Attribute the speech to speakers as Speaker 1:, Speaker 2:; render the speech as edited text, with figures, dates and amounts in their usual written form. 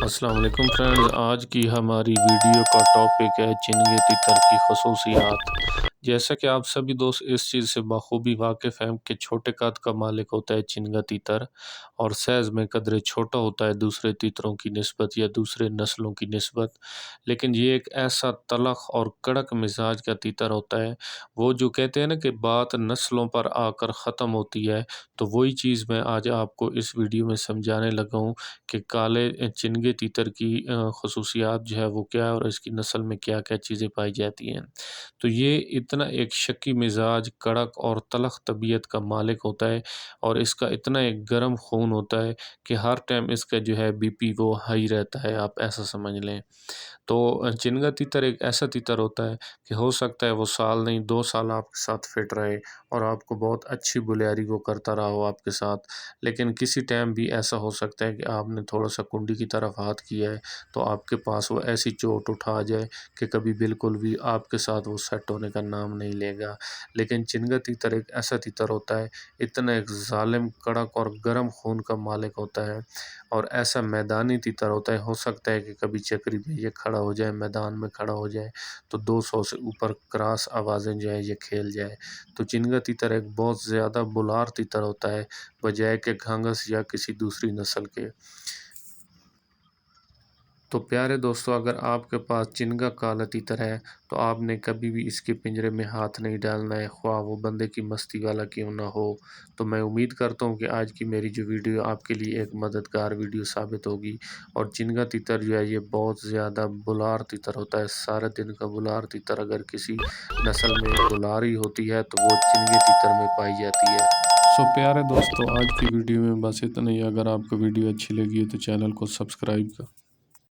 Speaker 1: السلام علیکم فرینڈز، آج کی ہماری ویڈیو کا ٹاپک ہے چنگے تیتر کی خصوصیات۔ جیسا کہ آپ سبھی دوست اس چیز سے بخوبی واقف ہیں کہ چھوٹے قد کا مالک ہوتا ہے چنگا تیتر، اور سائز میں قدرے چھوٹا ہوتا ہے دوسرے تیتروں کی نسبت یا دوسرے نسلوں کی نسبت، لیکن یہ ایک ایسا تلخ اور کڑک مزاج کا تیتر ہوتا ہے۔ وہ جو کہتے ہیں نا کہ بات نسلوں پر آ کر ختم ہوتی ہے، تو وہی چیز میں آج آپ کو اس ویڈیو میں سمجھانے لگا ہوں کہ کالے چنگے تیتر کی خصوصیات جو ہے وہ کیا ہے اور اس کی نسل میں کیا کیا چیزیں پائی جاتی ہیں۔ تو یہ اتنا ایک شکی مزاج، کڑک اور تلخ طبیعت کا مالک ہوتا ہے، اور اس کا اتنا ایک گرم خون ہوتا ہے کہ ہر ٹائم اس کا جو ہے بی پی وہ ہائی رہتا ہے، آپ ایسا سمجھ لیں۔ تو چنگا تیتر ایک ایسا تیتر ہوتا ہے کہ ہو سکتا ہے وہ سال نہیں 2 سال آپ کے ساتھ فٹ رہے اور آپ کو بہت اچھی بلیاری وہ کرتا رہا ہو آپ کے ساتھ، لیکن کسی ٹائم بھی ایسا ہو سکتا ہے کہ آپ نے تھوڑا سا کنڈی کی طرف ہاتھ کیا ہے تو آپ کے پاس وہ ایسی چوٹ اٹھا جائے کہ کبھی بالکل بھی آپ کے ساتھ وہ سیٹ ہونے کا نام نہیں لے گا۔ لیکن چنگا تیتر ایک ایسا تیتر ہوتا ہے، اتنا ایک ظالم، کڑک اور گرم خون کا مالک ہوتا ہے، اور ایسا میدانی تیتر ہوتا ہے۔ ہو سکتا ہے کہ کبھی چکری میں یہ کھڑا ہو جائے، میدان میں کھڑا ہو جائے تو 200 سے اوپر کراس آوازیں جو ہے یہ کھیل جائے۔ تو چنگا تیتر ایک بہت زیادہ بلار تیتر ہوتا ہے بجائے کہ گھانگس یا کسی دوسری نسل کے۔ تو پیارے دوستو، اگر آپ کے پاس چنگا کالا تیتر ہے تو آپ نے کبھی بھی اس کے پنجرے میں ہاتھ نہیں ڈالنا ہے، خواہ وہ بندے کی مستی والا کیوں نہ ہو۔ تو میں امید کرتا ہوں کہ آج کی میری جو ویڈیو آپ کے لیے ایک مددگار ویڈیو ثابت ہوگی۔ اور چنگا تیتر جو ہے یہ بہت زیادہ بلار تیتر ہوتا ہے، سارے دن کا بلار تیتر۔ اگر کسی نسل میں بلاری ہوتی ہے تو وہ چنگے تیتر میں پائی جاتی ہے۔ پیارے دوستو، آج کی ویڈیو میں بس اتنا ہی۔ اگر آپ کو ویڈیو اچھی لگی ہے تو چینل کو سبسکرائب کر